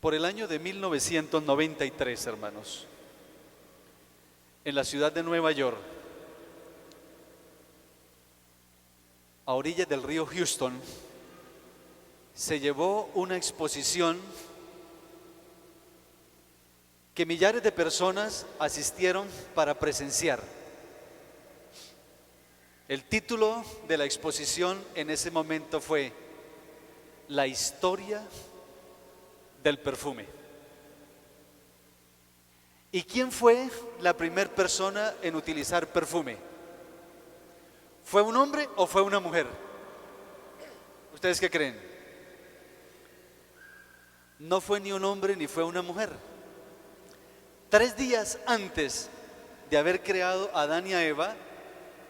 Por el año de 1993, hermanos, en la ciudad de Nueva York, a orillas del río Houston, se llevó una exposición que millares de personas asistieron para presenciar. El título de la exposición en ese momento fue La historia del perfume. ¿Y quién fue la primera persona en utilizar perfume? ¿Fue un hombre o fue una mujer? ¿Ustedes qué creen? No fue ni un hombre ni fue una mujer. 3 días antes de haber creado a Adán y a Eva,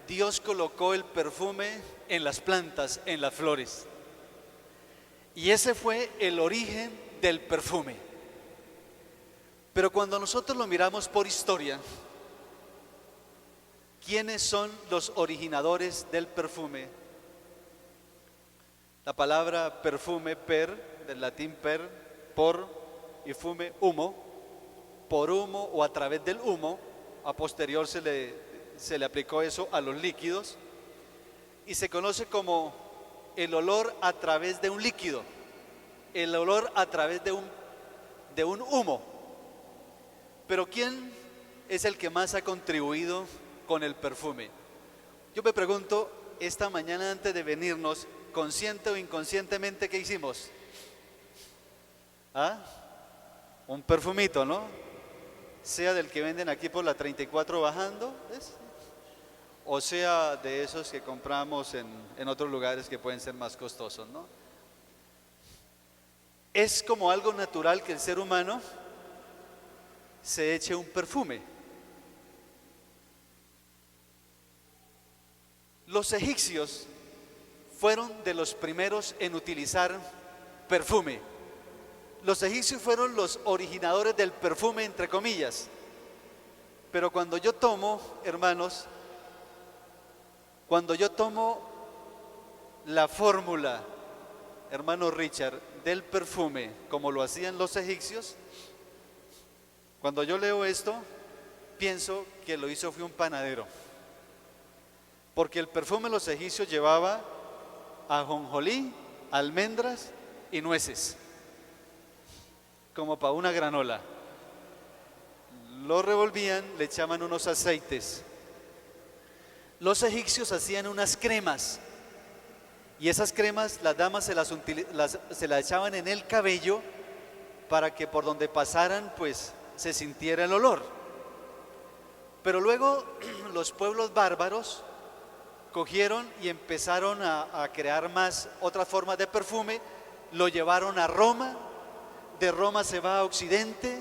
Dios colocó el perfume en las plantas, en las flores. Y ese fue el origen del perfume. Pero cuando nosotros lo miramos por historia, ¿quiénes son los originadores del perfume? La palabra perfume, del latín per, por, y fume, humo. Por humo o a través del humo, a posterior se le aplicó eso a los líquidos, y se conoce como el olor a través de un líquido, el olor a través de un humo. Pero ¿quién es el que más ha contribuido con el perfume? Yo me pregunto, esta mañana antes de venirnos, consciente o inconscientemente, ¿qué hicimos? ¿Ah? Un perfumito, ¿no? Sea del que venden aquí por la 34 bajando, ¿ves? O sea de esos que compramos en otros lugares que pueden ser más costosos, ¿no? Es como algo natural que el ser humano se eche un perfume. Los egipcios fueron de los primeros en utilizar perfume. Los egipcios fueron los originadores del perfume, entre comillas. Pero cuando yo tomo, hermanos, cuando yo tomo la fórmula, hermano Richard, del perfume, como lo hacían los egipcios, cuando yo leo esto, pienso que lo hizo fue un panadero. Porque el perfume de los egipcios llevaba ajonjolí, almendras y nueces, como para una granola. Lo revolvían, le echaban unos aceites. Los egipcios hacían unas cremas, y esas cremas las damas se las echaban en el cabello para que por donde pasaran pues se sintiera el olor. Pero luego los pueblos bárbaros cogieron y empezaron a crear más otras formas de perfume, lo llevaron a Roma. De Roma se va a Occidente.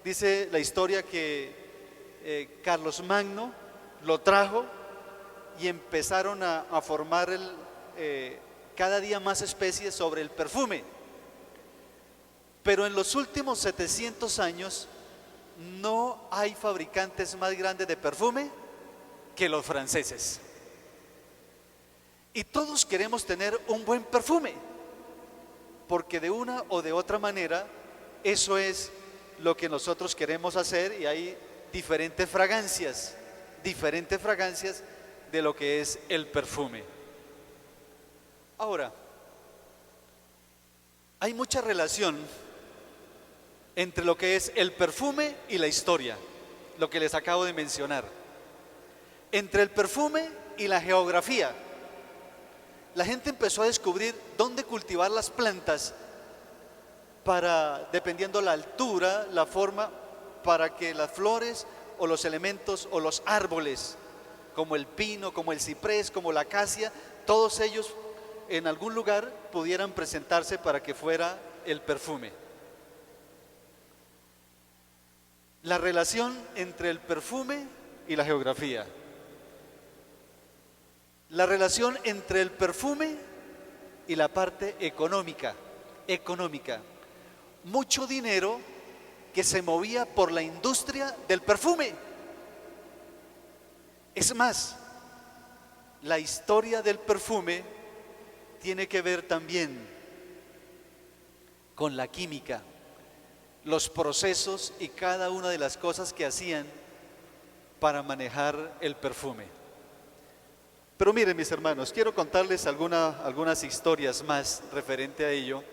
Dice la historia que Carlos Magno lo trajo y empezaron a formar cada día más especies sobre el perfume. Pero en los últimos 700 años no hay fabricantes más grandes de perfume que los franceses. Y todos queremos tener un buen perfume, porque de una o de otra manera eso es lo que nosotros queremos hacer, y hay diferentes fragancias de lo que es el perfume. Ahora, hay mucha relación entre lo que es el perfume y la historia, lo que les acabo de mencionar. Entre el perfume y la geografía. La gente empezó a descubrir dónde cultivar las plantas dependiendo la altura, la forma, para que las flores o los elementos o los árboles, como el pino, como el ciprés, como la acacia, todos ellos en algún lugar pudieran presentarse para que fuera el perfume. La relación entre el perfume y la geografía. La relación entre el perfume y la parte económica. Mucho dinero que se movía por la industria del perfume. Es más, la historia del perfume tiene que ver también con la química. los procesos y cada una de las cosas que hacían para manejar el perfume. Pero miren, mis hermanos, quiero contarles algunas historias más referente a ello.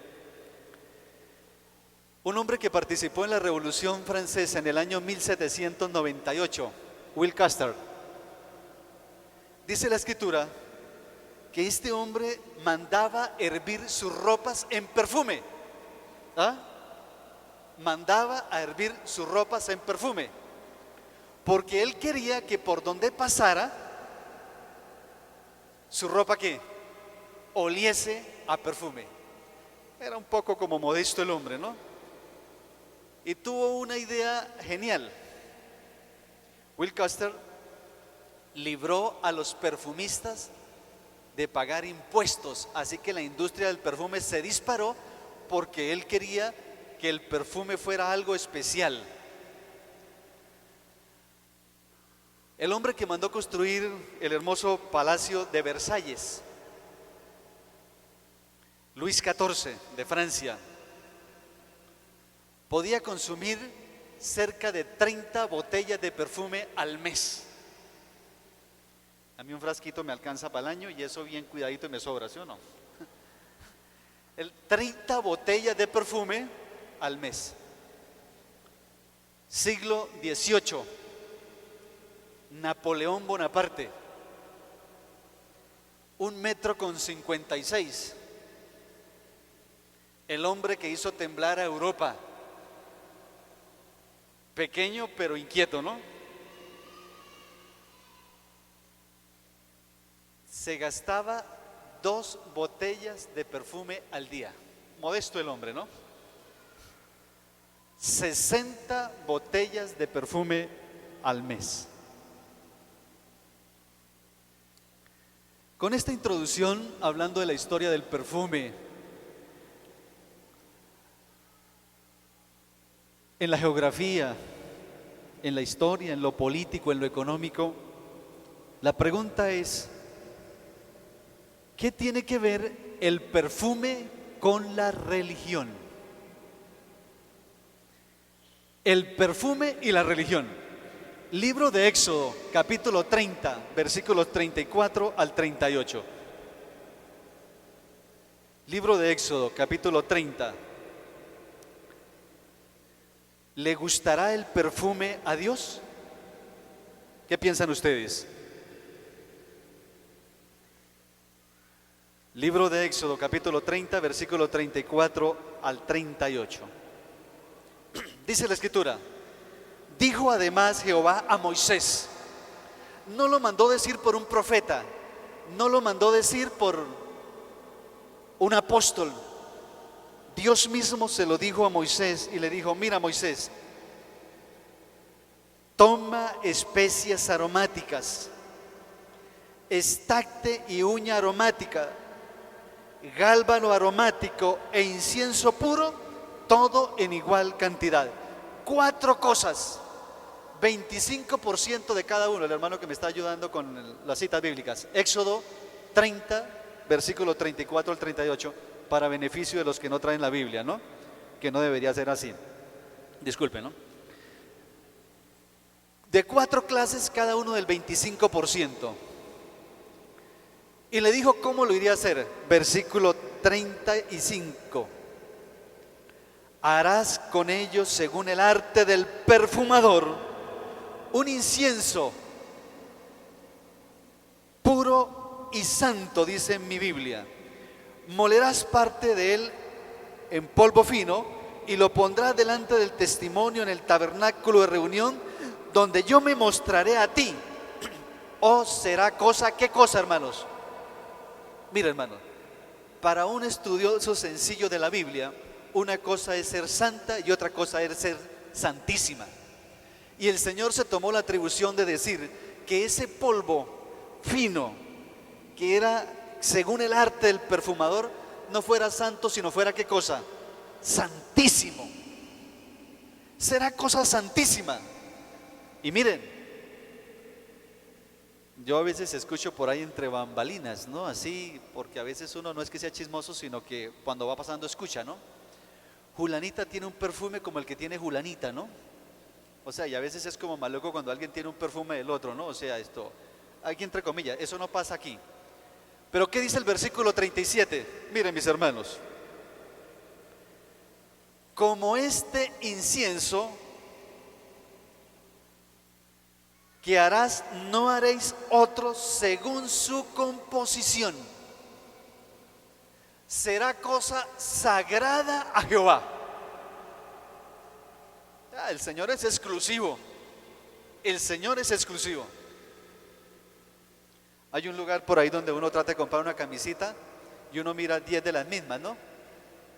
Un hombre que participó en la Revolución Francesa en el año 1798, Will Custer, dice la escritura que este hombre mandaba hervir sus ropas en perfume. ¿Ah? Mandaba a hervir sus ropas en perfume, porque él quería que por donde pasara, su ropa que oliese a perfume. Era un poco como modesto el hombre, ¿no? Y tuvo una idea genial. Will Custer libró a los perfumistas de pagar impuestos, así que la industria del perfume se disparó porque él quería que el perfume fuera algo especial. El hombre que mandó construir el hermoso palacio de Versalles, Luis XIV de Francia, podía consumir cerca de 30 botellas de perfume al mes. A mí un frasquito me alcanza para el año y eso bien cuidadito y me sobra, ¿sí o no? 30 botellas de perfume al mes. Siglo XVIII, Napoleón Bonaparte, 1,56 metros, el hombre que hizo temblar a Europa, pequeño pero inquieto, ¿no? Se gastaba 2 botellas de perfume al día. Modesto el hombre, ¿no? 60 botellas de perfume al mes. Con esta introducción, hablando de la historia del perfume, en la geografía, en la historia, en lo político, en lo económico, la pregunta es: ¿qué tiene que ver el perfume con la religión? El perfume y la religión. Libro de Éxodo, capítulo 30, versículos 34 al 38. Libro de Éxodo, capítulo 30. ¿Le gustará el perfume a Dios? ¿Qué piensan ustedes? Libro de Éxodo, capítulo 30, versículo 34 al 38. Dice la escritura: dijo además Jehová a Moisés. No lo mandó decir por un profeta, no lo mandó decir por un apóstol. Dios mismo se lo dijo a Moisés y le dijo: mira, Moisés, toma especias aromáticas, estacte y uña aromática, gálbano aromático e incienso puro, todo en igual cantidad. 4 cosas, 25% de cada uno. El hermano que me está ayudando con las citas bíblicas, Éxodo 30, versículo 34 al 38, para beneficio de los que no traen la Biblia, ¿no? Que no debería ser así. Disculpen, ¿no? De 4 clases, cada uno del 25%. Y le dijo cómo lo iría a hacer. Versículo 35. Harás con ellos, según el arte del perfumador, un incienso puro y santo, dice en mi Biblia. Molerás parte de él en polvo fino y lo pondrás delante del testimonio en el tabernáculo de reunión, donde yo me mostraré a ti. O será cosa, ¿qué cosa, hermanos? Mira, hermano, para un estudioso sencillo de la Biblia, una cosa es ser santa y otra cosa es ser santísima. Y el Señor se tomó la atribución de decir que ese polvo fino, que era según el arte del perfumador, no fuera santo, sino fuera ¿qué cosa? Santísimo. Será cosa santísima. Y miren, yo a veces escucho por ahí entre bambalinas, ¿no? Así, porque a veces uno no es que sea chismoso, sino que cuando va pasando escucha, ¿no? Julanita tiene un perfume como el que tiene Julanita, ¿no? O sea, y a veces es como maluco cuando alguien tiene un perfume del otro, ¿no? O sea, esto, aquí entre comillas, eso no pasa aquí. Pero ¿qué dice el versículo 37? Miren, mis hermanos, como este incienso que harás, no haréis otro según su composición. Será cosa sagrada a Jehová. El Señor es exclusivo. El Señor es exclusivo. Hay un lugar por ahí donde uno trata de comprar una camisita y uno mira 10 de las mismas, ¿no?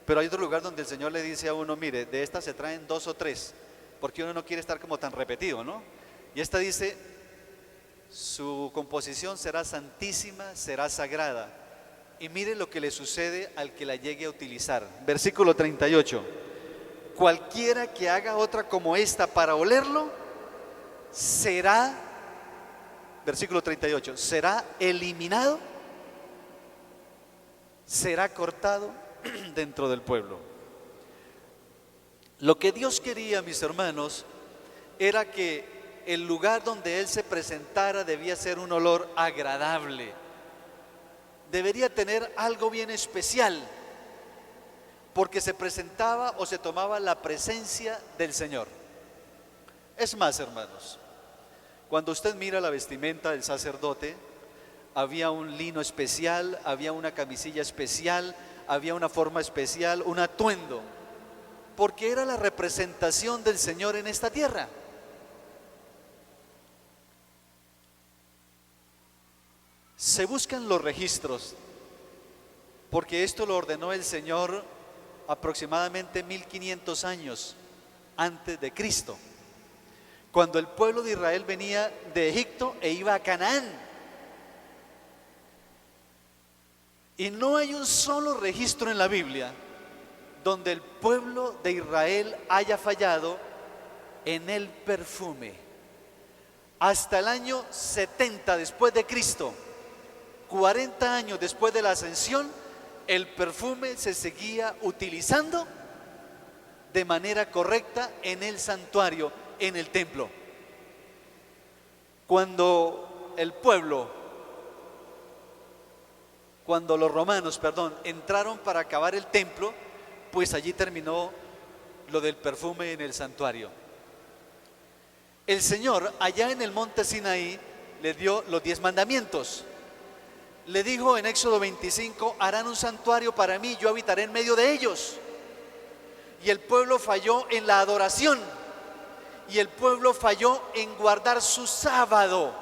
Pero hay otro lugar donde el Señor le dice a uno, mire, de estas se traen 2 o 3, porque uno no quiere estar como tan repetido, ¿no? Y esta dice, su composición será santísima, será sagrada. Y mire lo que le sucede al que la llegue a utilizar. Versículo 38. Cualquiera que haga otra como esta para olerlo, será, versículo 38, será eliminado, será cortado dentro del pueblo. Lo que Dios quería, mis hermanos, era que el lugar donde Él se presentara debía ser un olor agradable. Debería tener algo bien especial, porque se presentaba o se tomaba la presencia del Señor. Es más, hermanos, cuando usted mira la vestimenta del sacerdote, había un lino especial, había una camisilla especial, había una forma especial, un atuendo, porque era la representación del Señor en esta tierra. Se buscan los registros, porque esto lo ordenó el Señor aproximadamente 1500 años antes de Cristo, cuando el pueblo de Israel venía de Egipto e iba a Canaán. Y no hay un solo registro en la Biblia donde el pueblo de Israel haya fallado en el perfume. Hasta el año 70 después de Cristo, 40 años después de la ascensión, el perfume se seguía utilizando de manera correcta en el santuario, en el templo. Cuando los romanos, entraron para acabar el templo, pues allí terminó lo del perfume en el santuario. El Señor allá en el monte Sinaí le dio los 10 mandamientos. Le dijo en Éxodo 25, harán un santuario para mí, yo habitaré en medio de ellos. Y el pueblo falló en la adoración, y el pueblo falló en guardar su sábado.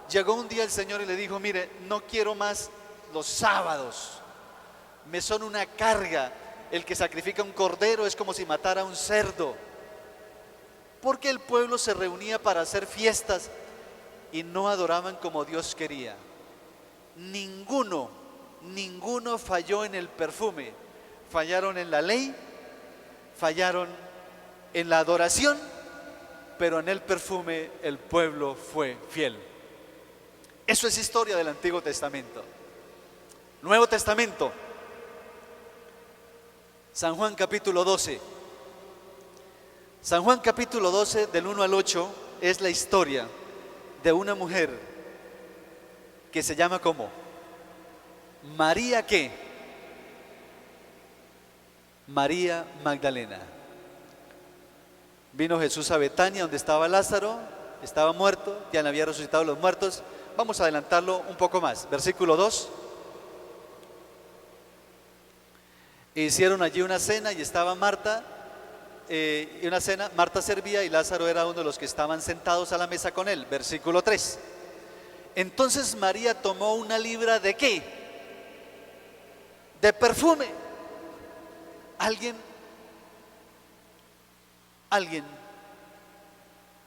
Llegó un día el Señor y le dijo, mire, no quiero más los sábados, me son una carga. El que sacrifica un cordero es como si matara un cerdo, porque el pueblo se reunía para hacer fiestas y no adoraban como Dios quería. Ninguno falló en el perfume. Fallaron en la ley, fallaron en la adoración, pero en el perfume el pueblo fue fiel. Eso es historia del Antiguo Testamento. Nuevo Testamento, San Juan capítulo 12. San Juan capítulo 12 del 1 al 8 es la historia de una mujer que se llama ¿cómo? María, ¿qué? María Magdalena. Vino Jesús a Betania, donde estaba Lázaro, estaba muerto, ya le había resucitado los muertos. Vamos a adelantarlo un poco más. Versículo 2. Hicieron allí una cena y estaba Marta, Marta servía y Lázaro era uno de los que estaban sentados a la mesa con él. Versículo 3. Entonces María tomó una libra ¿de qué? De perfume. Alguien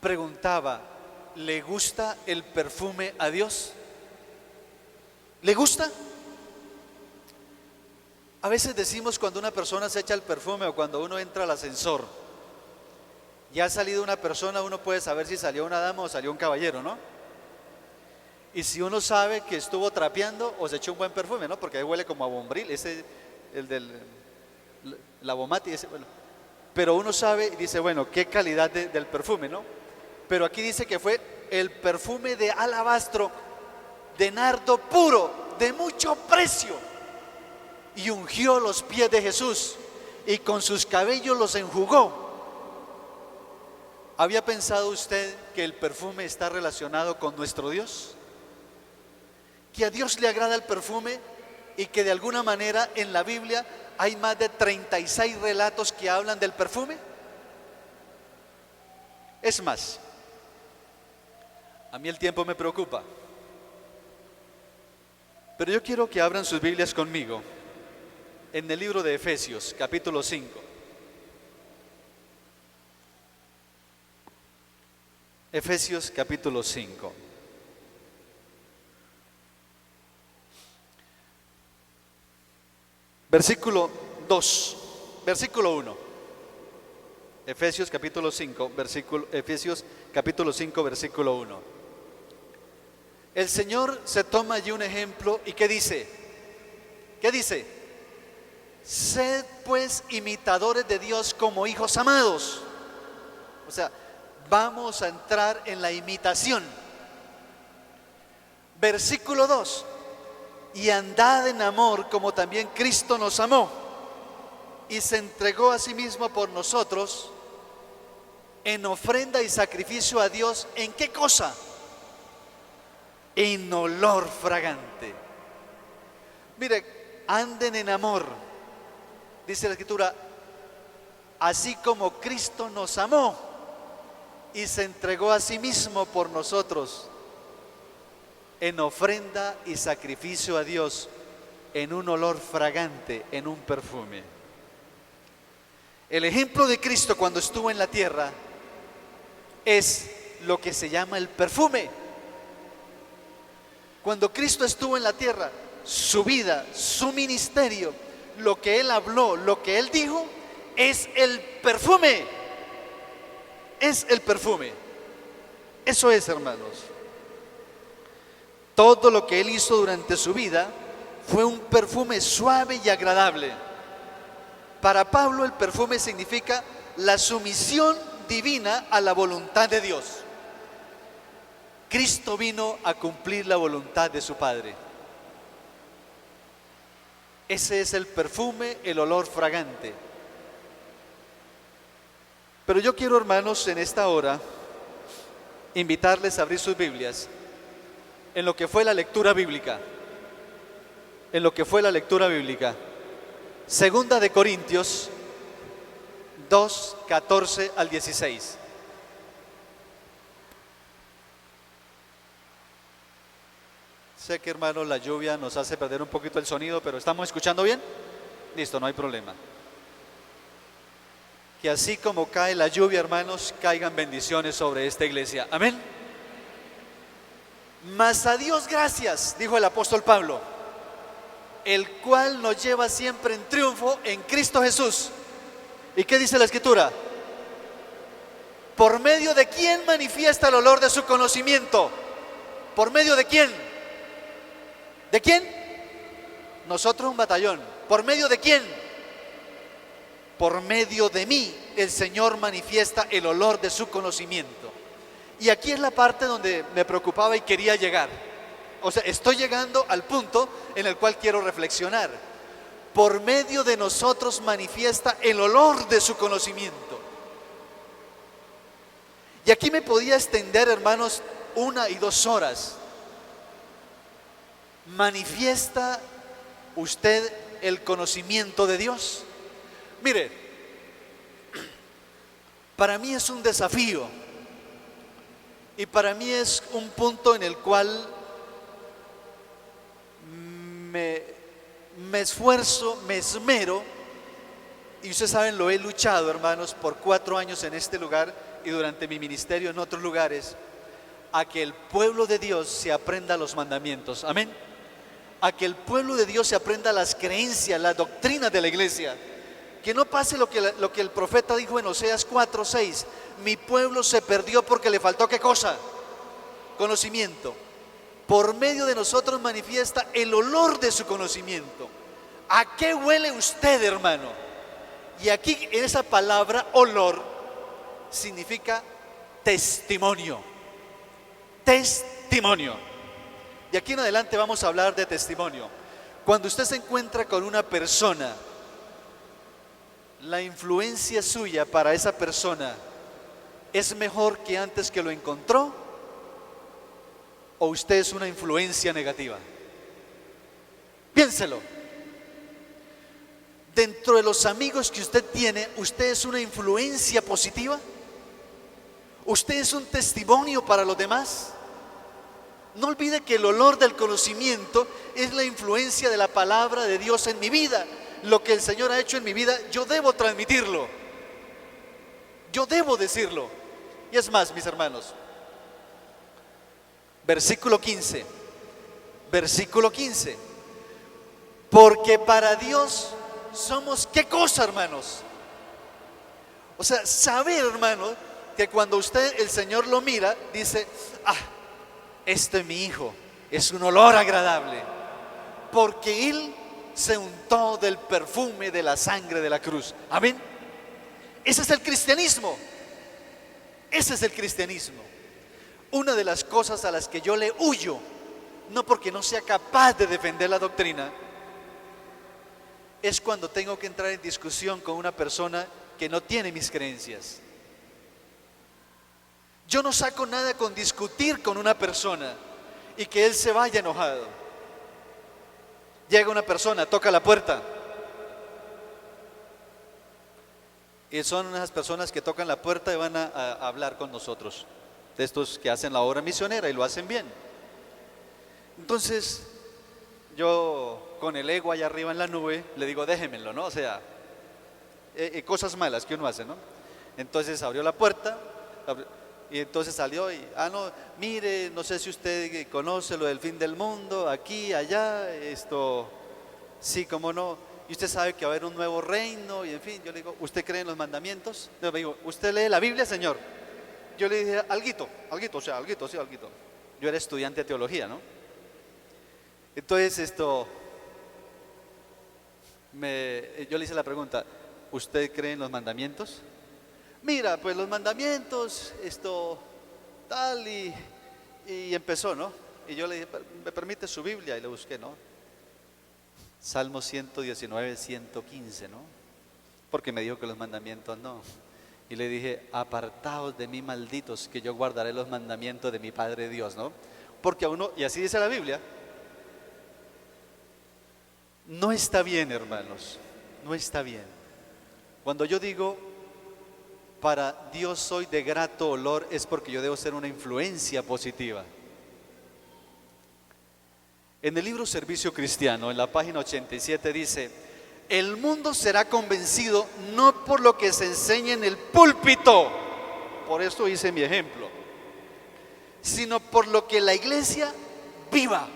preguntaba, ¿le gusta el perfume a Dios? ¿Le gusta? A veces decimos cuando una persona se echa el perfume o cuando uno entra al ascensor, ya ha salido una persona, uno puede saber si salió una dama o salió un caballero, ¿no? Y si uno sabe que estuvo trapeando o se echó un buen perfume, ¿no? Porque ahí huele como a bombril, el del La Bomati dice, bueno, pero uno sabe y dice, bueno, qué calidad del perfume, ¿no? Pero aquí dice que fue el perfume de alabastro, de nardo puro, de mucho precio, y ungió los pies de Jesús y con sus cabellos los enjugó. ¿Había pensado usted que el perfume está relacionado con nuestro Dios? ¿Que a Dios le agrada el perfume y que de alguna manera en la Biblia hay más de 36 relatos que hablan del perfume? Es más, a mí el tiempo me preocupa, pero yo quiero que abran sus Biblias conmigo en el libro de Efesios, capítulo 5. Efesios capítulo 5. Versículo 2, versículo 1. Efesios capítulo 5, Efesios capítulo 5, versículo 1. El Señor se toma allí un ejemplo y ¿qué dice? ¿Qué dice? Sed pues imitadores de Dios como hijos amados. O sea, vamos a entrar en la imitación. Versículo 2. Y andad en amor como también Cristo nos amó y se entregó a sí mismo por nosotros en ofrenda y sacrificio a Dios. ¿En qué cosa? En olor fragante. Mire, anden en amor, dice la Escritura, así como Cristo nos amó y se entregó a sí mismo por nosotros en ofrenda y sacrificio a Dios, en un olor fragante, en un perfume. El ejemplo de Cristo cuando estuvo en la tierra es lo que se llama el perfume. Cuando Cristo estuvo en la tierra, su vida, su ministerio, lo que Él habló, lo que Él dijo, es el perfume. Es el perfume. Eso es, hermanos. Todo lo que Él hizo durante su vida fue un perfume suave y agradable. Para Pablo el perfume significa la sumisión divina a la voluntad de Dios. Cristo vino a cumplir la voluntad de su Padre. Ese es el perfume, el olor fragante. Pero yo quiero, hermanos, en esta hora invitarles a abrir sus Biblias en lo que fue la lectura bíblica. En lo que fue la lectura bíblica. Segunda de Corintios 2, 14 al 16. Sé que, hermanos, la lluvia nos hace perder un poquito el sonido, pero ¿estamos escuchando bien? Listo, no hay problema. Que así como cae la lluvia, hermanos, caigan bendiciones sobre esta iglesia. Amén. Mas a Dios gracias, dijo el apóstol Pablo, el cual nos lleva siempre en triunfo en Cristo Jesús. ¿Y qué dice la Escritura? ¿Por medio de quién manifiesta el olor de su conocimiento? ¿Por medio de quién? ¿De quién? Nosotros un batallón. ¿Por medio de quién? Por medio de mí el Señor manifiesta el olor de su conocimiento. Y aquí es la parte donde me preocupaba y quería llegar. O sea, estoy llegando al punto en el cual quiero reflexionar. Por medio de nosotros manifiesta el olor de su conocimiento. Y aquí me podía extender, hermanos, 1 y 2 horas. ¿Manifiesta usted el conocimiento de Dios? Mire, para mí es un desafío y para mí es un punto en el cual me esfuerzo, me esmero, y ustedes saben, lo he luchado, hermanos, por 4 años en este lugar y durante mi ministerio en otros lugares, a que el pueblo de Dios se aprenda los mandamientos. Amén. A que el pueblo de Dios se aprenda las creencias, las doctrinas de la iglesia. Que no pase lo que el profeta dijo en Oseas 4:6. Mi pueblo se perdió porque le faltó ¿qué cosa? Conocimiento. Por medio de nosotros manifiesta el olor de su conocimiento. ¿A qué huele usted, hermano? Y aquí en esa palabra olor significa testimonio. Testimonio. Y aquí en adelante vamos a hablar de testimonio. Cuando usted se encuentra con una persona, la influencia suya para esa persona es mejor que antes que lo encontró, o usted es una influencia negativa. Piénselo. Dentro de los amigos que usted tiene, ¿usted es una influencia positiva? ¿Usted es un testimonio para los demás? No olvide que el olor del conocimiento es la influencia de la palabra de Dios en mi vida. Lo que el Señor ha hecho en mi vida, yo debo transmitirlo. Yo debo decirlo. Y es más, mis hermanos, versículo 15. Versículo 15. Porque para Dios somos, ¿qué cosa, hermanos? O sea, saber, hermanos, que cuando usted, el Señor lo mira, dice: ah, este es mi hijo, es un olor agradable, porque Él se untó del perfume de la sangre de la cruz. Amén. Ese es el cristianismo. Ese es el cristianismo. Una de las cosas a las que yo le huyo, no porque no sea capaz de defender la doctrina, es cuando tengo que entrar en discusión con una persona que no tiene mis creencias. Yo no saco nada con discutir con una persona y que él se vaya enojado. Llega una persona, toca la puerta, y son esas personas que tocan la puerta y van a hablar con nosotros, de estos que hacen la obra misionera y lo hacen bien. Entonces yo, con el ego allá arriba en la nube, le digo: déjemelo, ¿no? O sea, cosas malas que uno hace, ¿no? Entonces abrió la puerta y entonces salió y: no, mire, no sé si usted conoce lo del fin del mundo, aquí, allá, esto, sí, cómo no, y usted sabe que va a haber un nuevo reino, y en fin. Yo le digo: ¿usted cree en los mandamientos? Yo le digo: ¿usted lee la Biblia, señor? Yo le dije: alguito, o sea, alguito, sí, alguito. Yo era estudiante de teología, ¿no? Entonces yo le hice la pregunta: ¿usted cree en los mandamientos? Mira, pues los mandamientos, esto, tal, y empezó, ¿no? Y yo le dije: ¿me permite su Biblia? Y le busqué, ¿no? Salmo 119, 115, ¿no? Porque me dijo que los mandamientos no. Y le dije: apartaos de mí, malditos, que yo guardaré los mandamientos de mi Padre Dios, ¿no? Porque a uno, y así dice la Biblia, no está bien, hermanos, no está bien. Cuando yo digo: para Dios soy de grato olor, es porque yo debo ser una influencia positiva. En el libro Servicio Cristiano, en la página 87, dice: el mundo será convencido no por lo que se enseña en el púlpito, por eso hice mi ejemplo, sino por lo que la iglesia viva.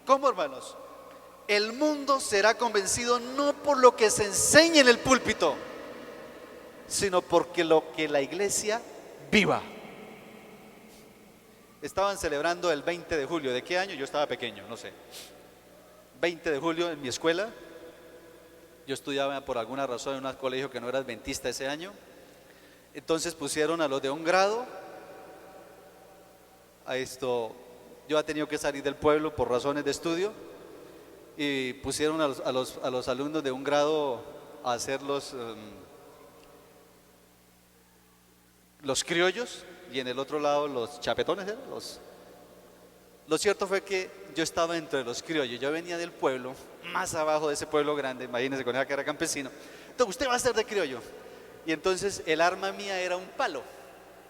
¿Cómo, hermanos? El mundo será convencido no por lo que se enseña en el púlpito, sino porque lo que la iglesia viva. Estaban celebrando el 20 de julio. ¿De qué año? Yo estaba pequeño, no sé. 20 de julio en mi escuela. Yo estudiaba por alguna razón en un colegio que no era adventista ese año. Entonces pusieron a los de un grado. Yo he tenido que salir del pueblo por razones de estudio, y pusieron a los alumnos de un grado a hacer los criollos, y en el otro lado los chapetones, ¿eh? Lo cierto fue que yo estaba entre los criollos. Yo venía del pueblo, más abajo de ese pueblo grande, imagínense, con esa que era campesino. Entonces: usted va a ser de criollo. Y entonces el arma mía era un palo,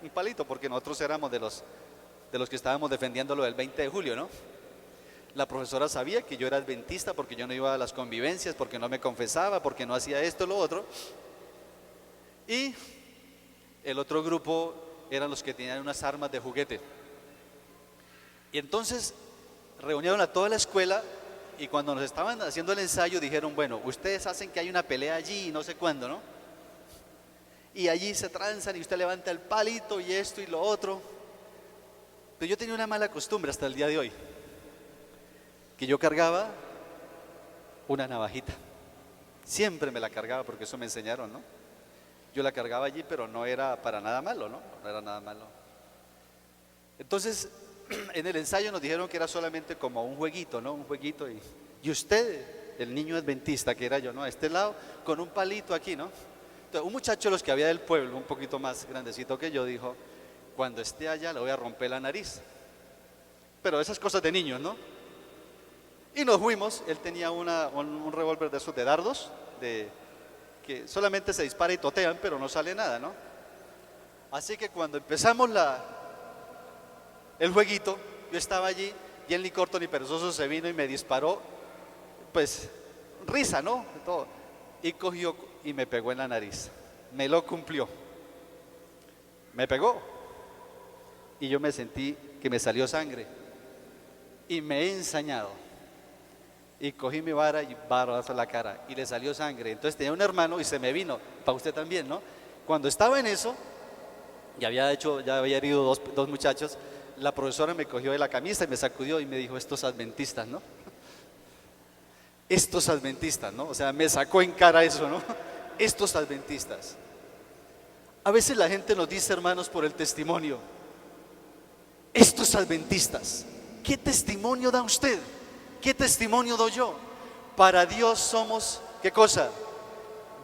un palito, porque nosotros éramos de los que estábamos defendiendo lo del 20 de julio, ¿no? La profesora sabía que yo era adventista porque yo no iba a las convivencias, porque no me confesaba, porque no hacía esto, lo otro. Y el otro grupo eran los que tenían unas armas de juguete. Y entonces reunieron a toda la escuela, y cuando nos estaban haciendo el ensayo dijeron: bueno, ustedes hacen que hay una pelea allí y no sé cuándo, ¿no? Y allí se tranzan y usted levanta el palito y esto y lo otro. Pero yo tenía una mala costumbre hasta el día de hoy, que yo cargaba una navajita. Siempre me la cargaba porque eso me enseñaron, ¿no? Yo la cargaba allí, pero no era para nada malo, ¿no? No era nada malo. Entonces, en el ensayo nos dijeron que era solamente como un jueguito, ¿no? Un jueguito y usted, el niño adventista que era yo, ¿no? A este lado, con un palito aquí, ¿no? Entonces, un muchacho de los que había del pueblo, un poquito más grandecito que yo, dijo, cuando esté allá le voy a romper la nariz. Pero esas cosas de niños, ¿no? Y nos fuimos, él tenía un revólver de esos de dardos, que solamente se dispara y totean, pero no sale nada, ¿no? Así que cuando empezamos el jueguito, yo estaba allí y él ni corto ni perezoso se vino y me disparó, pues risa, ¿no? Todo. Y cogió y me pegó en la nariz, me lo cumplió, me pegó y yo me sentí que me salió sangre y me he ensañado y cogí mi vara y barazo la cara y le salió sangre. Entonces tenía un hermano y se me vino, para usted también, ¿no? Cuando estaba en eso, ya había herido dos muchachos, la profesora me cogió de la camisa y me sacudió y me dijo, estos adventistas, ¿no? Estos adventistas, ¿no? O sea, me sacó en cara eso, ¿no? Estos adventistas. A veces la gente nos dice, hermanos, por el testimonio, estos adventistas, ¿qué testimonio da usted? ¿Qué testimonio doy yo? Para Dios somos, ¿qué cosa?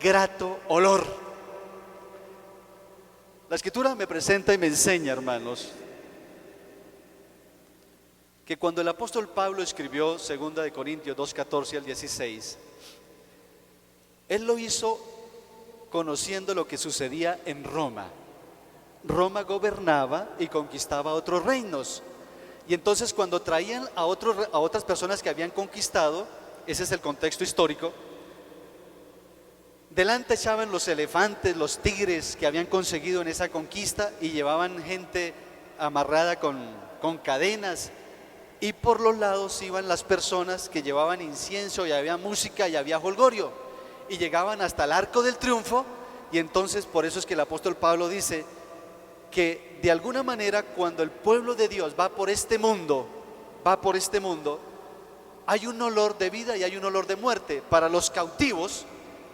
Grato olor. La Escritura me presenta y me enseña, hermanos, que cuando el apóstol Pablo escribió 2 de Corintios 2:14 al 16, él lo hizo conociendo lo que sucedía en Roma. Roma gobernaba y conquistaba otros reinos. Y entonces cuando traían a otras personas que habían conquistado, ese es el contexto histórico, delante echaban los elefantes, los tigres que habían conseguido en esa conquista y llevaban gente amarrada con cadenas, y por los lados iban las personas que llevaban incienso y había música y había jolgorio y llegaban hasta el Arco del Triunfo. Y entonces por eso es que el apóstol Pablo dice que de alguna manera cuando el pueblo de Dios va por este mundo, hay un olor de vida y hay un olor de muerte. Para los cautivos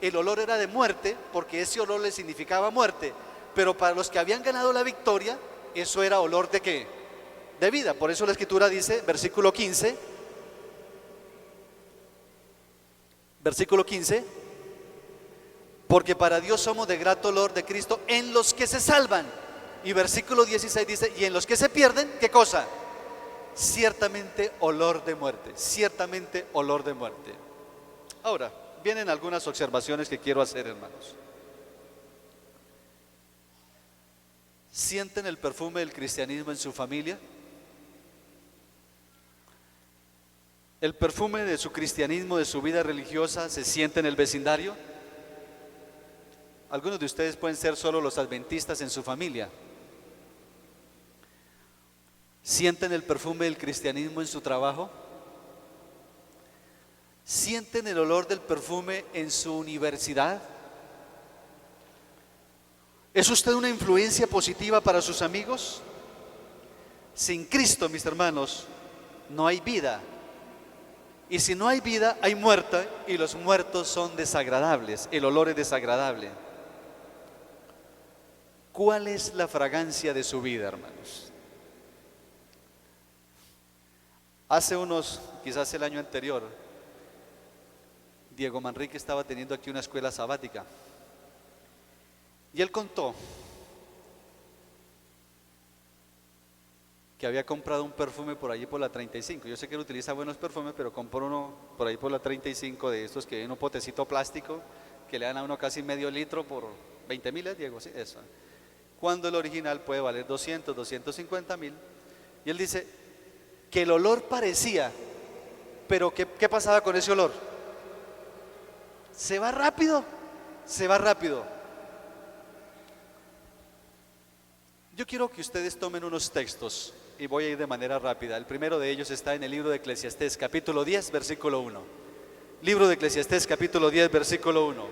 el olor era de muerte porque ese olor les significaba muerte, pero para los que habían ganado la victoria, eso era olor de ¿qué? De vida. Por eso la Escritura dice, versículo 15, porque para Dios somos de grato olor de Cristo en los que se salvan. Y versículo 16 dice, y en los que se pierden, ¿qué cosa? Ciertamente olor de muerte, ciertamente olor de muerte. Ahora, vienen algunas observaciones que quiero hacer, hermanos. ¿Sienten el perfume del cristianismo en su familia? ¿El perfume de su cristianismo, de su vida religiosa, se siente en el vecindario? Algunos de ustedes pueden ser solo los adventistas en su familia. ¿Sienten el perfume del cristianismo en su trabajo? ¿Sienten el olor del perfume en su universidad? ¿Es usted una influencia positiva para sus amigos? Sin Cristo, mis hermanos, no hay vida. Y si no hay vida, hay muerte, y los muertos son desagradables, el olor es desagradable. ¿Cuál es la fragancia de su vida, hermanos? Quizás el año anterior, Diego Manrique estaba teniendo aquí una escuela sabática y él contó que había comprado un perfume por allí por la 35. Yo sé que él utiliza buenos perfumes, pero compró uno por ahí por la 35 de estos que viene en un potecito plástico que le dan a uno casi medio litro por 20.000, Diego, sí, eso. Cuando el original puede valer 250.000. Y él dice que el olor parecía, pero ¿qué pasaba con ese olor? Se va rápido, se va rápido. Yo quiero que ustedes tomen unos textos y voy a ir de manera rápida. El primero de ellos está en el libro de Eclesiastés, capítulo 10, versículo 1. Libro de Eclesiastés, capítulo 10, versículo 1.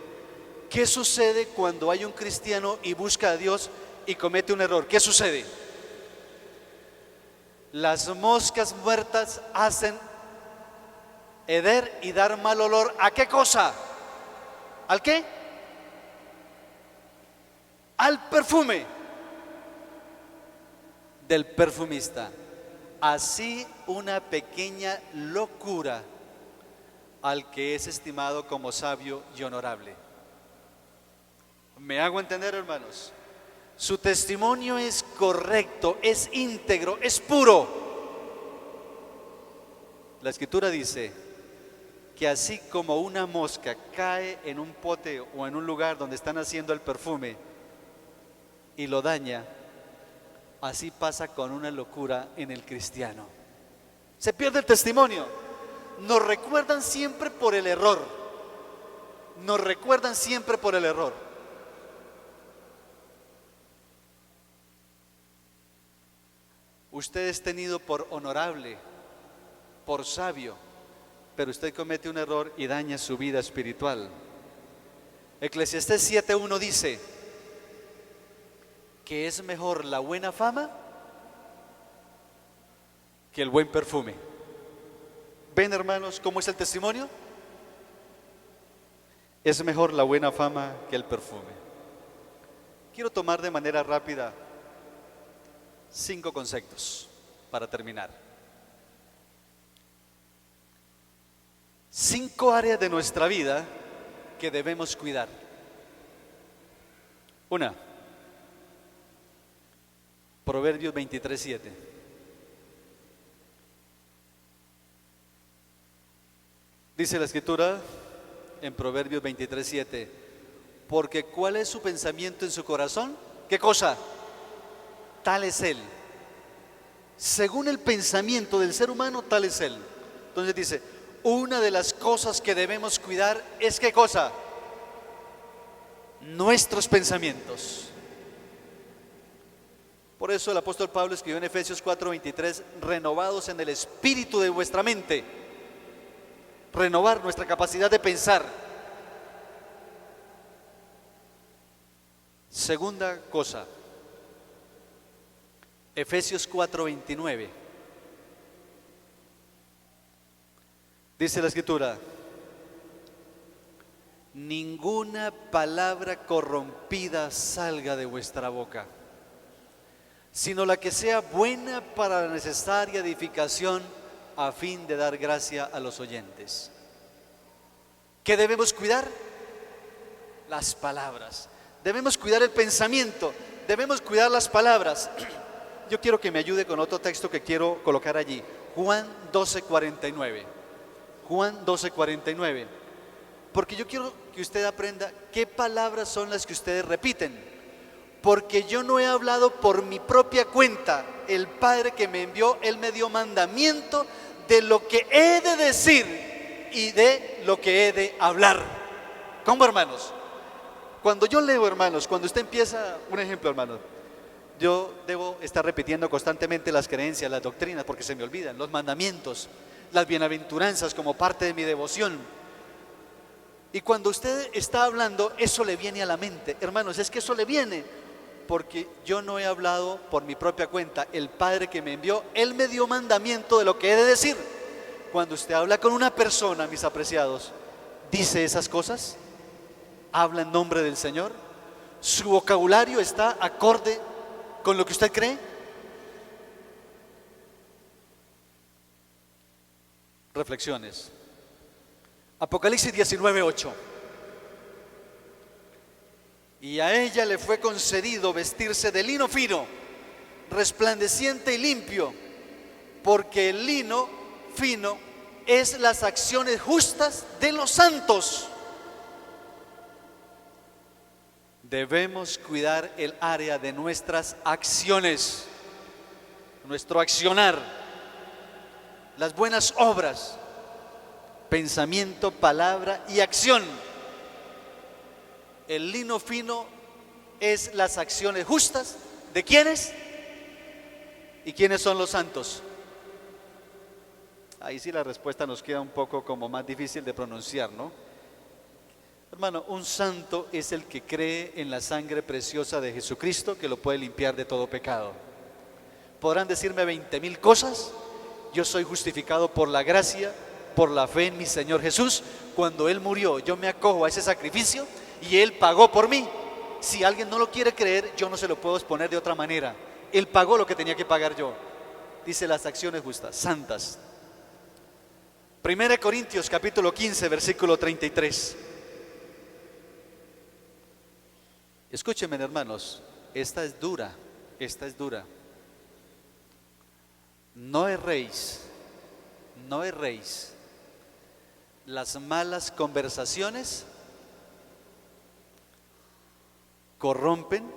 ¿Qué sucede cuando hay un cristiano y busca a Dios y comete un error? ¿Qué sucede? Las moscas muertas hacen heder y dar mal olor. ¿A qué cosa? ¿Al qué? Al perfume del perfumista. Así una pequeña locura al que es estimado como sabio y honorable. ¿Me hago entender, hermanos? Su testimonio es correcto, es íntegro, es puro. La Escritura dice que así como una mosca cae en un pote o en un lugar donde están haciendo el perfume y lo daña, así pasa con una locura en el cristiano. Se pierde el testimonio. Nos recuerdan siempre por el error. Nos recuerdan siempre por el error. Usted es tenido por honorable, por sabio, pero usted comete un error y daña su vida espiritual. Eclesiastés 7:1 dice que es mejor la buena fama que el buen perfume. ¿Ven, hermanos, cómo es el testimonio? Es mejor la buena fama que el perfume. Quiero tomar de manera rápida 5 conceptos para terminar. 5 áreas de nuestra vida que debemos cuidar. 1. Proverbios 23:7. Dice la Escritura en Proverbios 23:7, porque ¿cuál es su pensamiento en su corazón? ¿Qué cosa? Tal es él. Según el pensamiento del ser humano, tal es él. Entonces dice, una de las cosas que debemos cuidar es ¿qué cosa? Nuestros pensamientos. Por eso el apóstol Pablo escribió en Efesios 4:23, renovados en el espíritu de vuestra mente. Renovar nuestra capacidad de pensar. Segunda cosa, Efesios 4:29. Dice la Escritura, ninguna palabra corrompida salga de vuestra boca, sino la que sea buena para la necesaria edificación a fin de dar gracia a los oyentes. ¿Qué debemos cuidar? Las palabras. Debemos cuidar el pensamiento, debemos cuidar las palabras. Yo quiero que me ayude con otro texto que quiero colocar allí. Juan 12:49. Juan 12:49. Porque yo quiero que usted aprenda qué palabras son las que ustedes repiten. Porque yo no he hablado por mi propia cuenta. El Padre que me envió, Él me dio mandamiento de lo que he de decir y de lo que he de hablar. ¿Cómo, hermanos? Cuando yo leo, hermanos, cuando usted empieza, un ejemplo, hermanos, yo debo estar repitiendo constantemente las creencias, las doctrinas, porque se me olvidan, los mandamientos, las bienaventuranzas como parte de mi devoción. Y cuando usted está hablando, eso le viene a la mente. Hermanos, es que eso le viene, porque yo no he hablado por mi propia cuenta. El Padre que me envió, Él me dio mandamiento de lo que he de decir. Cuando usted habla con una persona, mis apreciados, dice esas cosas, habla en nombre del Señor, su vocabulario está acorde con lo que usted cree. Reflexiones. Apocalipsis 19:8. Y a ella le fue concedido vestirse de lino fino, resplandeciente y limpio, porque el lino fino es las acciones justas de los santos. Debemos cuidar el área de nuestras acciones, nuestro accionar, las buenas obras, pensamiento, palabra y acción. El lino fino es las acciones justas ¿de quiénes? ¿Y quiénes son los santos? Ahí sí la respuesta nos queda un poco como más difícil de pronunciar, ¿no? Hermano, un santo es el que cree en la sangre preciosa de Jesucristo que lo puede limpiar de todo pecado. Podrán decirme 20,000 cosas. Yo soy justificado por la gracia, por la fe en mi Señor Jesús, cuando Él murió, yo me acojo a ese sacrificio y Él pagó por mí. Si alguien no lo quiere creer, yo no se lo puedo exponer de otra manera. Él pagó lo que tenía que pagar yo. Dice las acciones justas, santas. 1 Corintios capítulo 15, versículo 33. Escúchenme, hermanos, esta es dura, esta es dura. No erréis, no erréis. Las malas conversaciones corrompen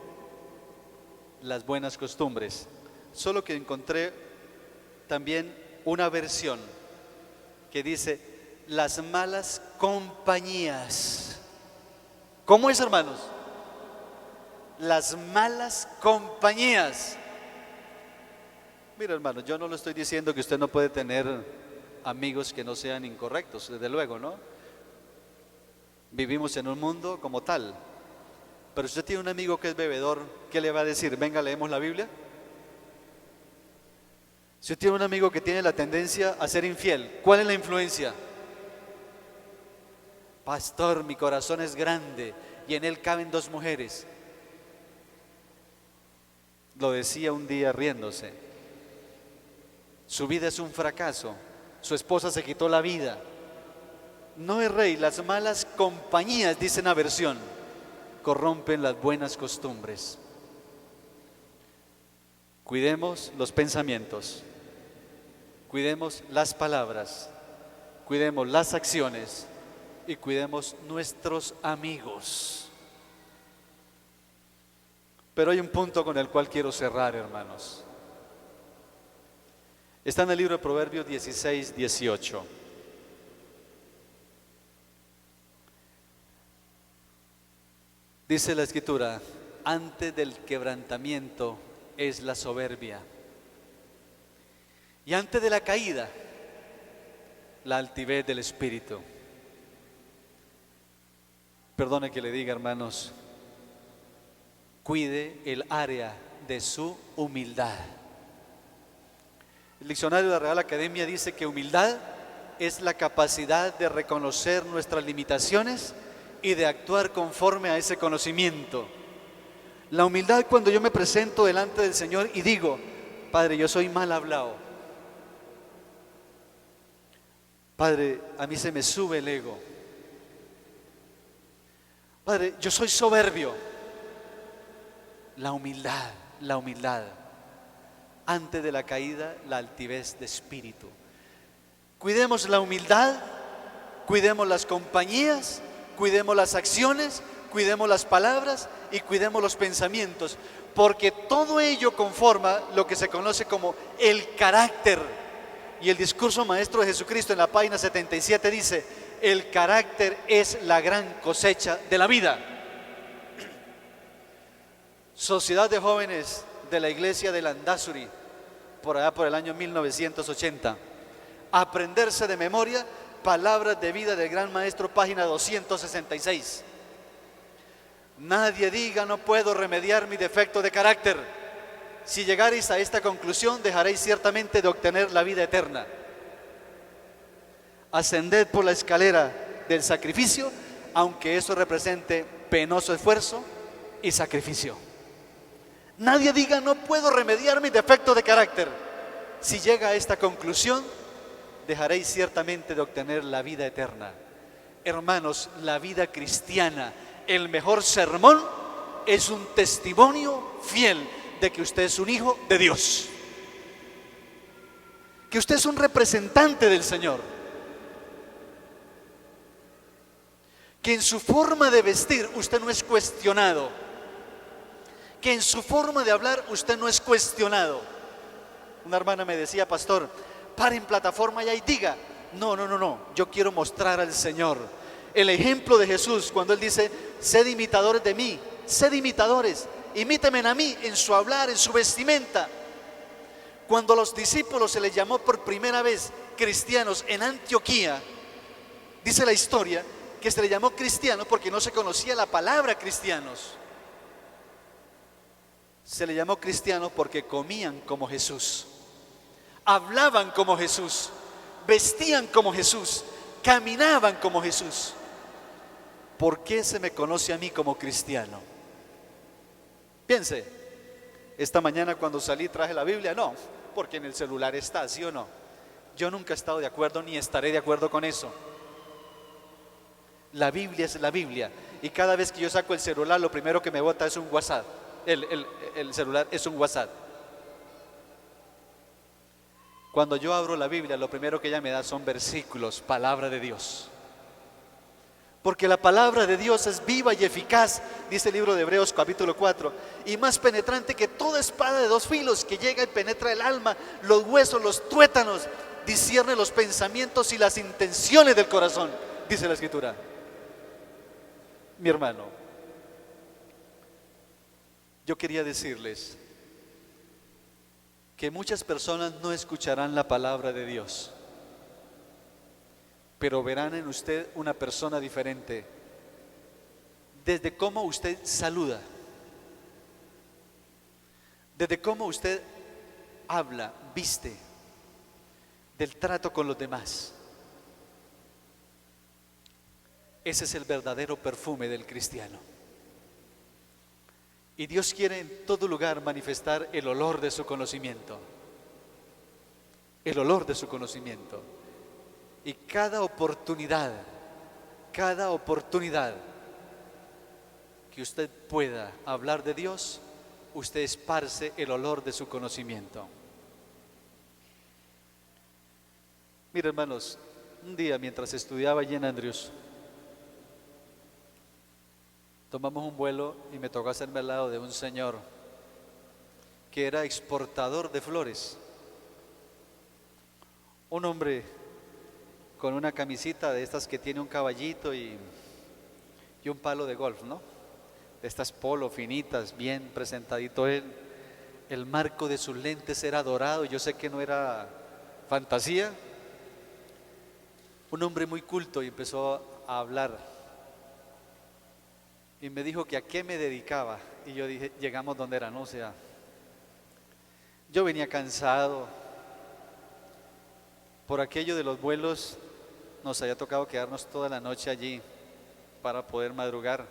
las buenas costumbres. Solo que encontré también una versión que dice las malas compañías. ¿Cómo es, hermanos? Las malas compañías. Mira, hermanos, yo no le estoy diciendo que usted no puede tener amigos que no sean incorrectos, desde luego, ¿no? Vivimos en un mundo como tal. Pero si usted tiene un amigo que es bebedor, ¿qué le va a decir? Venga, leemos la Biblia. Si usted tiene un amigo que tiene la tendencia a ser infiel, ¿cuál es la influencia? Pastor, mi corazón es grande y en él caben 2 mujeres. Lo decía un día riéndose. Su vida es un fracaso. Su esposa se quitó la vida. No es rey, las malas compañías, dice una versión, corrompen las buenas costumbres. Cuidemos los pensamientos, cuidemos las palabras, cuidemos las acciones y cuidemos nuestros amigos. Pero hay un punto con el cual quiero cerrar, hermanos. Está en el libro de Proverbios 16, 18. Dice la Escritura, antes del quebrantamiento es la soberbia, y antes de la caída, la altivez del espíritu. Perdone que le diga, hermanos, cuide el área de su humildad. El diccionario de la Real Academia dice que humildad es la capacidad de reconocer nuestras limitaciones y de actuar conforme a ese conocimiento. La humildad, cuando yo me presento delante del Señor y digo, Padre, yo soy mal hablado. Padre, a mí se me sube el ego. Padre, yo soy soberbio. La humildad. Antes de la caída, la altivez de espíritu. Cuidemos la humildad, cuidemos las compañías, cuidemos las acciones, cuidemos las palabras y cuidemos los pensamientos, porque todo ello conforma lo que se conoce como el carácter. Y el discurso maestro de Jesucristo en la página 77 dice, el carácter es la gran cosecha de la vida. Sociedad de Jóvenes de la Iglesia de Landazuri, por allá por el año 1980. Aprenderse de memoria palabras de vida del gran maestro, página 266. Nadie diga, no puedo remediar mi defecto de carácter. Si llegareis a esta conclusión, dejaréis ciertamente de obtener la vida eterna. Ascended por la escalera del sacrificio, aunque eso represente penoso esfuerzo y sacrificio. Nadie diga, no puedo remediar mi defecto de carácter. Si llega a esta conclusión, dejaréis ciertamente de obtener la vida eterna. Hermanos, la vida cristiana, el mejor sermón es un testimonio fiel de que usted es un hijo de Dios, que usted es un representante del Señor, que en su forma de vestir usted no es cuestionado, que en su forma de hablar usted no es cuestionado. Una hermana me decía, pastor, pare en plataforma y diga, no, yo quiero mostrar al Señor el ejemplo de Jesús cuando Él dice, sed imitadores de mí, sed imitadores, imítenme a mí en su hablar, en su vestimenta. Cuando a los discípulos se les llamó por primera vez cristianos en Antioquía, dice la historia que se les llamó cristianos porque no se conocía la palabra cristianos. Se les llamó cristianos porque comían como Jesús, hablaban como Jesús, vestían como Jesús, caminaban como Jesús. ¿Por qué se me conoce a mí como cristiano? Piense, esta mañana cuando salí traje la Biblia, no, porque en el celular está, ¿sí o no? Yo nunca he estado de acuerdo ni estaré de acuerdo con eso. La Biblia es la Biblia, y cada vez que yo saco el celular lo primero que me bota es un WhatsApp. El celular es un WhatsApp. Cuando yo abro la Biblia, lo primero que ella me da son versículos, palabra de Dios. Porque la palabra de Dios es viva y eficaz, dice el libro de Hebreos capítulo 4, y más penetrante que toda espada de dos filos, que llega y penetra el alma, los huesos, los tuétanos, discierne los pensamientos y las intenciones del corazón, dice la Escritura. Mi hermano, yo quería decirles que muchas personas no escucharán la palabra de Dios, pero verán en usted una persona diferente, desde cómo usted saluda, desde cómo usted habla, viste, del trato con los demás. Ese es el verdadero perfume del cristiano. Y Dios quiere en todo lugar manifestar el olor de su conocimiento. El olor de su conocimiento. Y cada oportunidad que usted pueda hablar de Dios, usted esparce el olor de su conocimiento. Mira, hermanos, un día mientras estudiaba allí en Andrews, tomamos un vuelo y me tocó hacerme al lado de un señor que era exportador de flores. Un hombre con una camisita de estas que tiene un caballito y un palo de golf, ¿no? De estas polo finitas, bien presentadito él. El marco de sus lentes era dorado, yo sé que no era fantasía. Un hombre muy culto, y empezó a hablar. Y me dijo que a qué me dedicaba. Y yo dije, llegamos donde era, ¿no? O sea, yo venía cansado. Por aquello de los vuelos, nos había tocado quedarnos toda la noche allí para poder madrugar.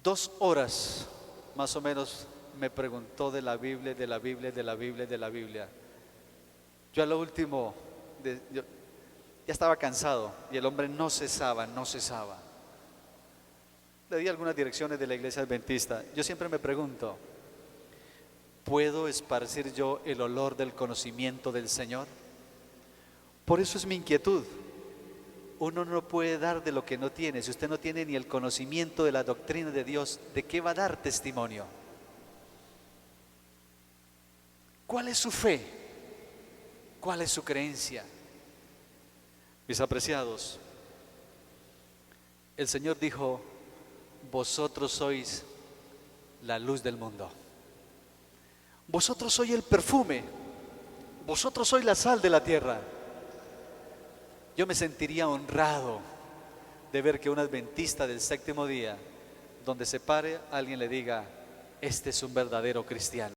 2 horas, más o menos, me preguntó de la Biblia, de la Biblia, de la Biblia, de la Biblia. Yo a lo último, yo ya estaba cansado y el hombre no cesaba. Le di algunas direcciones de la iglesia adventista. Yo siempre me pregunto, ¿puedo esparcir yo el olor del conocimiento del Señor? Por eso es mi inquietud. Uno no puede dar de lo que no tiene. Si usted no tiene ni el conocimiento de la doctrina de Dios, ¿de qué va a dar testimonio? ¿Cuál es su fe? ¿Cuál es su creencia? Mis apreciados, el Señor dijo, vosotros sois la luz del mundo. Vosotros sois el perfume. Vosotros sois la sal de la tierra. Yo me sentiría honrado de ver que un adventista del 7º día, donde se pare, alguien le diga, este es un verdadero cristiano.